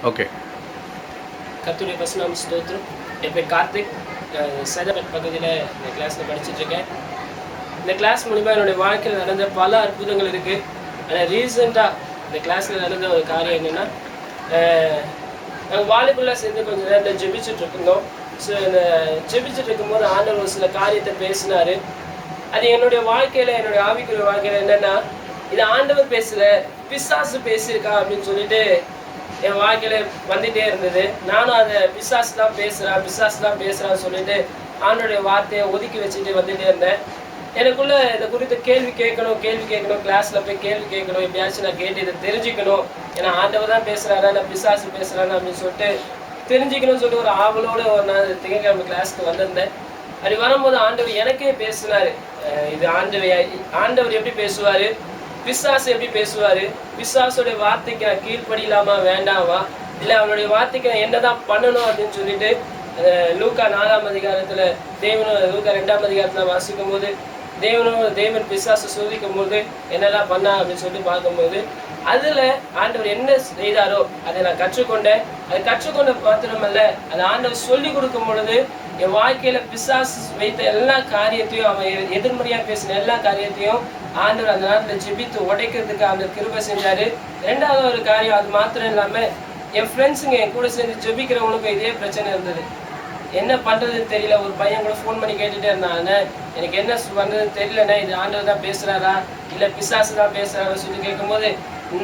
Okay. கர்த்தருடைய பரிசுநாம ஸ்தோத்திரம். என் பேர் கார்த்திக். சைதாபேட் பகுதியில் இந்த கிளாஸில் படிச்சுட்ருக்கேன். இந்த கிளாஸ் மூலிமா என்னுடைய வாழ்க்கையில் நடந்த பல அற்புதங்கள் இருக்குது. ஆனால் ரீசெண்டாக இந்த கிளாஸில் நடந்த ஒரு காரியம் என்னென்னா, நாங்கள் வாலிபுல்லாக சேர்ந்து கொஞ்சம் நேரத்தில் ஜெபிச்சுட்ருக்கோம். ஸோ இந்த ஜெபிச்சுட்டு இருக்கும்போது ஆண்டவர் ஒரு சில காரியத்தை பேசினார். அது என்னுடைய வாழ்க்கையில், என்னுடைய ஆவிக்குரிய வாழ்க்கையில் என்னென்னா, இது ஆண்டவர் பேசலை, பிசாசு பேசியிருக்கா அப்படின்னு சொல்லிட்டு என் வாழ்க்கையில் வந்துகிட்டே இருந்தது. நானும் அதை பிசாசு தான் பேசுகிறான்னு சொல்லிட்டு ஆண்டோடைய வார்த்தையை ஒதுக்கி வச்சுட்டு வந்துகிட்டே இருந்தேன். எனக்குள்ளே இதை குறித்து கேள்வி கேட்கணும், கிளாஸில் போய் கேள்வி கேட்கணும், எப்படியாச்சும் நான் கேட்டு இதை தெரிஞ்சுக்கணும். ஏன்னா ஆண்டவர் தான் பேசுகிறாரா, நான் பிசாசு பேசுகிறான்னு அப்படின்னு சொல்லிட்டு தெரிஞ்சுக்கணும்னு சொல்லிட்டு ஒரு ஆவலோடு ஒரு நாள் திங்கட்கிழமை கிளாஸுக்கு வந்திருந்தேன். அப்படி வரும்போது ஆண்டவர் எனக்கே பேசினார். இது ஆண்டவர் எப்படி பேசுவார், பிசாசு எப்படி பேசுவார், பிசாசுடைய வார்த்தைக்கு நான் கீழ்ப்படியலாமா வேண்டாமா, இல்லை அவனுடைய வார்த்தைக்கு நான் என்னதான் பண்ணணும் அப்படின்னு சொல்லிட்டு லூக்கா 4ஆம் அதிகாரத்தில் லூக்கா 2ஆம் அதிகாரத்தில் வாசிக்கும் போது தேவன் பிசாசு சோதிக்கும் போது என்னெல்லாம் பண்ணா அப்படின்னு சொல்லிட்டு பார்க்கும்போது அதில் ஆண்டவர் என்ன செய்தாரோ அதை நான் கற்றுக்கொண்டேன். அதை கற்றுக்கொண்ட மாத்திரமல்ல, அதை ஆண்டவர் சொல்லி கொடுக்கும் பொழுது என் வாழ்க்கையில் பிசாசு வைத்த எல்லா காரியத்தையும், அவன் எதிர்மறையாக பேசின எல்லா காரியத்தையும் ஆண்டவர் அந்த நேரத்தில் ஜெபித்து உடைக்கிறதுக்கு அந்த கிருபை செஞ்சார். ரெண்டாவது ஒரு காரியம், அது மாத்திரம் இல்லாமல் என் ஃப்ரெண்ட்ஸுங்க என் கூட சேர்ந்து ஜெபிக்கிறவங்களுக்கும் இதே பிரச்சனை இருந்தது. என்ன பண்ணுறதுன்னு தெரியல. ஒரு பையன் கூட ஃபோன் பண்ணி கேட்டுகிட்டே இருந்தாங்க, எனக்கு என்ன பண்ணுறதுன்னு தெரியலண்ணே, இது ஆண்டவர் தான் பேசுகிறாரா இல்லை பிசாசு தான் பேசுகிறாரா சொல்லி கேட்கும்போது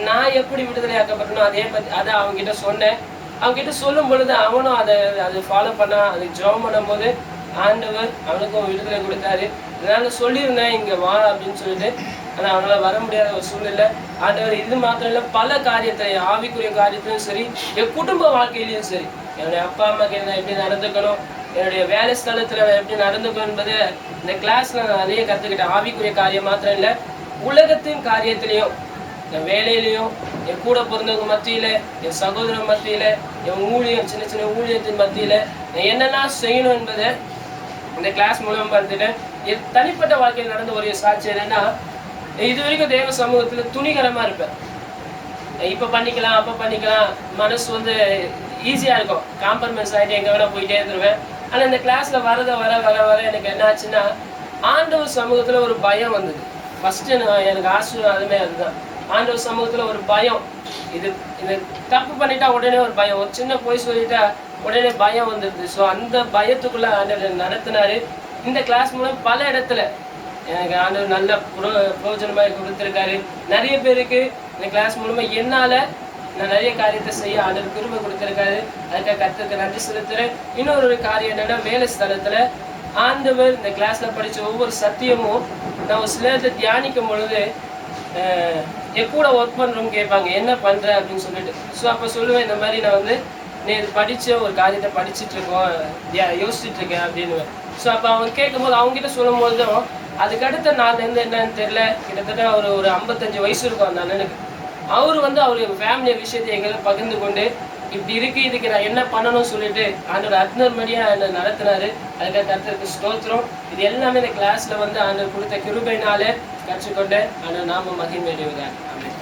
நான் எப்படி விடுதலை ஆக்கப்பட்டனோ அதை அவங்ககிட்ட சொன்னேன். அவங்ககிட்ட சொல்லும் பொழுது அவனும் அதை ஃபாலோ பண்ணான். அதுக்கு ஜெபம் பண்ணும்போது ஆண்டவர் அவனுக்கும் விடுதலை கொடுத்தாரு. அதனால சொல்லியிருந்தேன் இங்கே வா அப்படின்னு சொல்லிட்டு, ஆனால் அவனால் வர முடியாத ஒரு சூழ்நிலை. ஆண்டவர் இது மாத்திரம் இல்லை, பல காரியத்தை, ஆவிக்குரிய காரியத்திலும் சரி, என் குடும்ப வாழ்க்கையிலையும் சரி, என்னுடைய அப்பா அம்மாக்கு நான் எப்படி நடந்துக்கணும், என்னுடைய வேலை ஸ்தலத்தில் நான் எப்படி நடந்துக்கணும் என்பதை இந்த கிளாஸில் நான் நிறைய கற்றுக்கிட்டேன். ஆவிக்குரிய காரியம் மாத்திரம் இல்லை, உலகத்தின் காரியத்திலையும், என் வேலையிலையும், என் கூட பிறந்தவங்க மத்தியில், என் சகோதரன் மத்தியில், என் சின்ன சின்ன ஊழியத்தின் மத்தியில் நான் என்னெல்லாம் செய்யணும் என்பதை இந்த கிளாஸ் மூலம் பார்த்துட்டேன். என் தனிப்பட்ட வாழ்க்கையில் நடந்த ஒரு சாட்சி என்னென்னா, இது வரைக்கும் தேவ சமூகத்தில் துணிகரமாக இருப்பேன். இப்போ பண்ணிக்கலாம், அப்போ பண்ணிக்கலாம், மனசு ஈஸியாக இருக்கும், காம்ப்ரமைஸ் ஆகிட்டு எங்கே வேணால் போயிட்டே இருந்துருவேன். ஆனால் இந்த கிளாஸில் வர எனக்கு என்ன ஆச்சுன்னா, ஆண்டவர் சமூகத்தில் ஒரு பயம் வந்தது. ஃபஸ்ட்டு எனக்கு ஆசீர்வாதமே அதுதான். ஆண்டவர் சமூகத்தில் ஒரு பயம். இது தப்பு பண்ணிட்டா உடனே ஒரு பயம், ஒரு சின்ன பொய் சொல்லிட்டா உடனே பயம் வந்துடுது. ஸோ அந்த பயத்துக்குள்ளே ஆண்டவர் நடத்தினார். இந்த கிளாஸ் மூலம் பல இடத்துல எனக்கு ஆண்டவர் நல்ல பிரயோஜனமாக கொடுத்துருக்காரு. நிறைய பேருக்கு இந்த கிளாஸ் மூலமாக என்னால் நான் நிறைய காரியத்தை செய்ய ஆண்டவர் கிருபை கொடுத்துருக்காரு. அதுக்காக கர்த்தருக்கு நன்றி செலுத்துகிறேன். இன்னொரு காரியம் என்னென்னா, வேலை ஸ்தலத்தில் ஆண்டவர் இந்த கிளாஸில் படித்த ஒவ்வொரு சத்தியமும் நான் ஒரு சில நேரத்தை தியானிக்கும் பொழுது என் கூட ஒர்க் பண்ணுறவங்க கேட்பாங்க, என்ன பண்ணுற அப்படின்னு சொல்லிட்டு. ஸோ அப்போ சொல்லுவேன், இந்த மாதிரி நான் நீ படித்த ஒரு காரியத்தை படிச்சுட்ருக்கோம், யோசிச்சுட்ருக்கேன் அப்படின்னு. ஸோ அப்போ அவங்க கேட்கும்போது அவங்ககிட்ட சொல்லும் பொழுதும் அதுக்கு அடுத்த நாள்லேருந்து என்னன்னு தெரியல, கிட்டத்தட்ட ஒரு 55 வயசு இருக்கும் அந்த அண்ணனுக்கு. அவர் அவருடைய ஃபேமிலி விஷயத்தை எங்களை பகிர்ந்து கொண்டு இப்படி இருக்குது, இதுக்கு நான் என்ன பண்ணணும்னு சொல்லிட்டு ஆண்டவர் அர்த்தமடியாக என்னை நடத்தினார். அதுக்காக கர்த்தருக்கு ஸ்தோத்திரம். இது எல்லாமே இந்த கிளாஸில் ஆண்டவர் கொடுத்த கிருபையினாலே கற்றுக்கொண்டு ஆண்டவர் நாம மகிமையடைவதாக. ஆமென்.